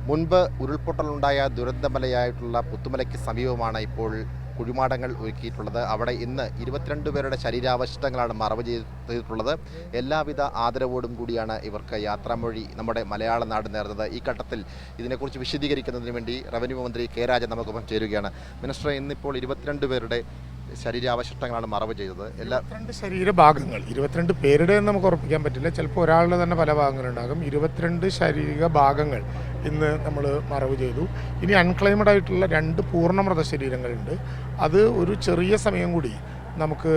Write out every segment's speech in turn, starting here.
മുൻപ് ഉരുൾപൊട്ടലുണ്ടായ ദുരന്തമലയായിട്ടുള്ള പുത്തുമലയ്ക്ക് സമീപമാണ് ഇപ്പോൾ കുഴിമാടങ്ങൾ ഒരുക്കിയിട്ടുള്ളത്. അവിടെ ഇന്ന് 22 പേരുടെ ശരീരാവശിഷ്ടങ്ങളാണ് മറവ് ചെയ്തിട്ടുള്ളത്. എല്ലാവിധ ആദരവോടും കൂടിയാണ് ഇവർക്ക് യാത്രാമൊഴി നമ്മുടെ മലയാള നാട് നേർന്നത്. ഈ ഘട്ടത്തിൽ ഇതിനെക്കുറിച്ച് വിശദീകരിക്കുന്നതിന് വേണ്ടി റവന്യൂ മന്ത്രി കെ രാജൻ നമുക്കൊപ്പം ചേരുകയാണ്. മിനിസ്റ്റർ, ഇന്നിപ്പോൾ 22 പേരുടെ ശരീരാവശിഷ്ടങ്ങളാണ് മറവ് ചെയ്തത്. 22 ശരീരഭാഗങ്ങൾ, 22 പേരുടെ നമുക്ക് ഉറപ്പിക്കാൻ പറ്റില്ല. ചിലപ്പോൾ ഒരാളുടെ തന്നെ പല ഭാഗങ്ങളുണ്ടാകും. 22 ശാരീരിക ഭാഗങ്ങൾ ഇന്ന് നമ്മൾ മറവ് ചെയ്തു. ഇനി അൺക്ലെയിംഡ് ആയിട്ടുള്ള 2 പൂർണ്ണ മൃതശരീരങ്ങളുണ്ട്. അത് ഒരു ചെറിയ സമയം കൂടി നമുക്ക്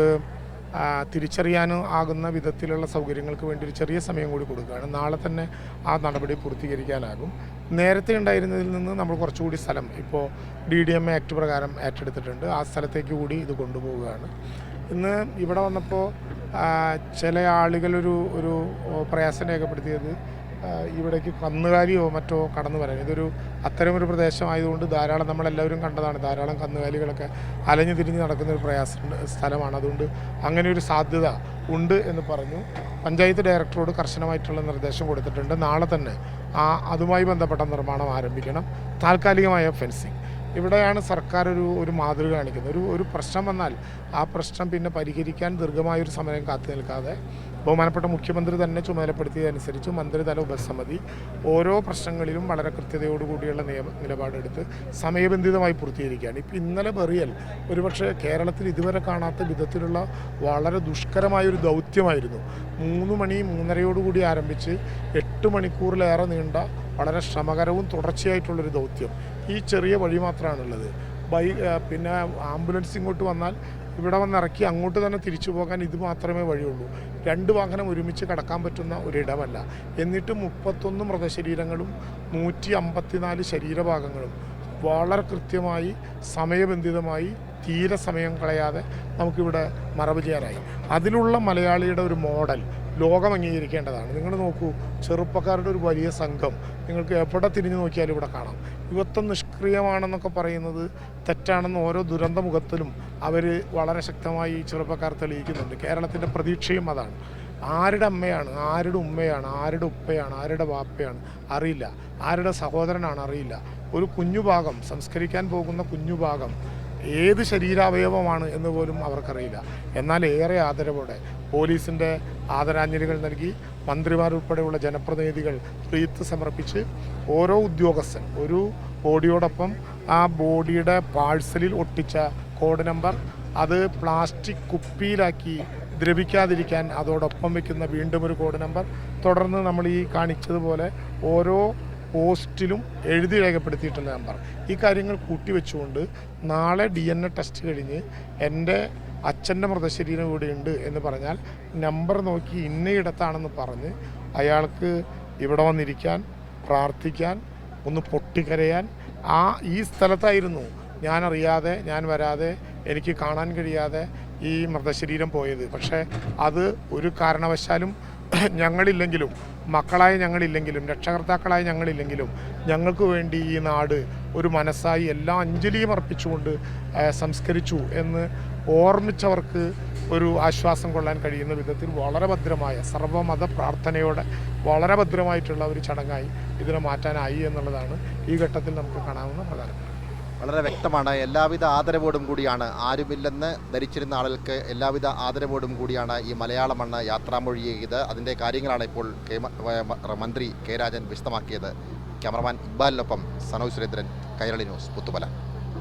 തിരിച്ചറിയാനും ആകുന്ന വിധത്തിലുള്ള സൗകര്യങ്ങൾക്ക് വേണ്ടി ഒരു ചെറിയ സമയം കൂടി കൊടുക്കുകയാണ്. നാളെ തന്നെ ആ നടപടി പൂർത്തീകരിക്കാനാകും. നേരത്തെ ഉണ്ടായിരുന്നതിൽ നിന്ന് നമ്മൾ കുറച്ചുകൂടി സ്ഥലം ഇപ്പോൾ DDMA ആക്ട് പ്രകാരം ഏറ്റെടുത്തിട്ടുണ്ട്. ആ സ്ഥലത്തേക്ക് കൂടി ഇത് കൊണ്ടുപോവുകയാണ്. ഇന്ന് ഇവിടെ വന്നപ്പോൾ ചില ആളുകൾ ഒരു പ്രയാസം രേഖപ്പെടുത്തിയത് ഇവിടേക്ക് കന്നുകാലിയോ മറ്റോ കടന്നു വരാൻ. ഇതൊരു അത്തരമൊരു പ്രദേശമായതുകൊണ്ട് ധാരാളം, നമ്മളെല്ലാവരും കണ്ടതാണ്, ധാരാളം കന്നുകാലികളൊക്കെ അലഞ്ഞു തിരിഞ്ഞ് നടക്കുന്ന ഒരു സ്ഥലമാണ്. അതുകൊണ്ട് അങ്ങനെ ഒരു സാധ്യത ഉണ്ട് എന്ന് പറഞ്ഞു. പഞ്ചായത്ത് ഡയറക്ടറോട് കർശനമായിട്ടുള്ള നിർദ്ദേശം കൊടുത്തിട്ടുണ്ട്. നാളെ തന്നെ അതുമായി ബന്ധപ്പെട്ട നിർമ്മാണം ആരംഭിക്കണം. താൽക്കാലികമായ ഫെൻസിങ് ഇവിടെയാണ് സർക്കാർ ഒരു മാതൃക കാണിക്കുന്നത്. ഒരു പ്രശ്നം വന്നാൽ ആ പ്രശ്നം പിന്നെ പരിഹരിക്കാൻ ദീർഘമായൊരു സമയം കാത്തു നിൽക്കാതെ ബഹുമാനപ്പെട്ട മുഖ്യമന്ത്രി തന്നെ ചുമതലപ്പെടുത്തിയതനുസരിച്ച് മന്ത്രിതല ഉപസമിതി ഓരോ പ്രശ്നങ്ങളിലും വളരെ കൃത്യതയോടുകൂടിയുള്ള നിലപാടെടുത്ത് സമയബന്ധിതമായി പൂർത്തീകരിക്കുകയാണ്. ഇപ്പോൾ ഇന്നലെ ബെറിയൽ ഒരുപക്ഷെ കേരളത്തിൽ ഇതുവരെ കാണാത്ത വിധത്തിലുള്ള വളരെ ദുഷ്കരമായൊരു ദൗത്യമായിരുന്നു. 3 മണി 3:30 ആരംഭിച്ച് 8 മണിക്കൂറിലേറെ നീണ്ട വളരെ ശ്രമകരവും തുടർച്ചയായിട്ടുള്ളൊരു ദൗത്യം. ഈ ചെറിയ വഴി മാത്രമാണുള്ളത്. പിന്നെ ആംബുലൻസ് ഇങ്ങോട്ട് വന്നാൽ ഇവിടെ വന്നിറക്കി അങ്ങോട്ട് തന്നെ തിരിച്ചു പോകാൻ ഇത് മാത്രമേ വഴിയുള്ളൂ. 2 വാഹനം ഒരുമിച്ച് കടക്കാൻ പറ്റുന്ന ഒരിടമല്ല. എന്നിട്ട് 31 മൃതശരീരങ്ങളും 154 ശരീരഭാഗങ്ങളും വളരെ കൃത്യമായി സമയബന്ധിതമായി തീരെ സമയം കളയാതെ നമുക്കിവിടെ മറവ് ചെയ്യാനായി. അതിലുള്ള മലയാളിയുടെ ഒരു മോഡൽ ലോകം അംഗീകരിക്കേണ്ടതാണ്. നിങ്ങൾ നോക്കൂ, ചെറുപ്പക്കാരുടെ ഒരു വലിയ സംഘം നിങ്ങൾക്ക് എവിടെ തിരിഞ്ഞു നോക്കിയാലും ഇവിടെ കാണാം. യുവത്വം നിഷ്ക്രിയമാണെന്നൊക്കെ പറയുന്നത് തെറ്റാണെന്ന് ഓരോ ദുരന്ത മുഖത്തിലും അവർ വളരെ ശക്തമായി ചെറുപ്പക്കാർ തെളിയിക്കുന്നുണ്ട്. കേരളത്തിൻ്റെ പ്രതീക്ഷയും അതാണ്. ആരുടെ അമ്മയാണ്, ആരുടെ ഉമ്മയാണ്, ആരുടെ ഉപ്പയാണ്, ആരുടെ വാപ്പയാണ് അറിയില്ല, ആരുടെ സഹോദരനാണ് അറിയില്ല. ഒരു കുഞ്ഞുഭാഗം, സംസ്കരിക്കാൻ പോകുന്ന കുഞ്ഞുഭാഗം ഏത് ശരീരാവയവമാണ് എന്ന് പോലും അവർക്കറിയില്ല. എന്നാൽ ഏറെ ആദരവോടെ പോലീസിൻ്റെ ആദരാഞ്ജലികൾ നൽകി മന്ത്രിമാരുൾപ്പെടെയുള്ള ജനപ്രതിനിധികൾ റീത്ത് സമർപ്പിച്ച് ഓരോ ഉദ്യോഗസ്ഥൻ ഒരു ബോഡിയോടൊപ്പം ആ ബോഡിയുടെ പാഴ്സലിൽ ഒട്ടിച്ച കോഡ് നമ്പർ അത് പ്ലാസ്റ്റിക് കുപ്പിയിലാക്കി ദ്രവിക്കാതിരിക്കാൻ അതോടൊപ്പം വയ്ക്കുന്ന വീണ്ടും ഒരു കോഡ് നമ്പർ, തുടർന്ന് നമ്മൾ ഈ കാണിച്ചതുപോലെ ഓരോ പോസ്റ്റിലും എഴുതി രേഖപ്പെടുത്തിയിട്ടുള്ള നമ്പർ, ഈ കാര്യങ്ങൾ കൂട്ടിവെച്ചുകൊണ്ട് നാളെ DNA ടെസ്റ്റ് കഴിഞ്ഞ് എൻ്റെ അച്ഛൻ്റെ മൃതശരീരം ഇവിടെയുണ്ട് എന്ന് പറഞ്ഞാൽ നമ്പർ നോക്കി ഇന്നയിടത്താണെന്ന് പറഞ്ഞ് അയാൾക്ക് ഇവിടെ വന്നിരിക്കാൻ, പ്രാർത്ഥിക്കാൻ, ഒന്ന് പൊട്ടിക്കരയാൻ ഈ സ്ഥലത്തായിരുന്നു ഞാനറിയാതെ, ഞാൻ വരാതെ, എനിക്ക് കാണാൻ കഴിയാതെ ഈ മൃതശരീരം പോയത്. പക്ഷേ അത് ഒരു കാരണവശാലും ഞങ്ങളില്ലെങ്കിലും, മക്കളായ ഞങ്ങളില്ലെങ്കിലും, രക്ഷകർത്താക്കളായ ഞങ്ങളില്ലെങ്കിലും ഞങ്ങൾക്ക് വേണ്ടി ഈ നാട് ഒരു മനസ്സായി എല്ലാ അഞ്ജലിയും അർപ്പിച്ചുകൊണ്ട് സംസ്കരിച്ചു എന്ന് ഓർമ്മിച്ചവർക്ക് ഒരു ആശ്വാസം കൊള്ളാൻ കഴിയുന്ന വിധത്തിൽ വളരെ ഭദ്രമായ സർവ്വമത പ്രാർത്ഥനയോടെ വളരെ ഭദ്രമായിട്ടുള്ള ഒരു ചടങ്ങായി ഇതിനെ മാറ്റാനായി എന്നുള്ളതാണ് ഈ ഘട്ടത്തിൽ നമുക്ക് കാണാവുന്ന പ്രധാനപ്പെട്ട. വളരെ വ്യക്തമാണ്. എല്ലാവിധ ആദരവോടും കൂടിയാണ്, ആരുമില്ലെന്ന് ധരിച്ചിരുന്ന ആളുകൾക്ക് എല്ലാവിധ ആദരവോടും കൂടിയാണ് ഈ മലയാള മണ്ണ് യാത്രാമൊഴി ചെയ്ത്. അതിൻ്റെ കാര്യങ്ങളാണ് ഇപ്പോൾ മന്ത്രി കെ രാജൻ വിശദമാക്കിയത്. ക്യാമറമാൻ ഇക്ബാലിനൊപ്പം സനോജ് സുരേന്ദ്രൻ, കൈരളി ന്യൂസ്, പുത്തുമല.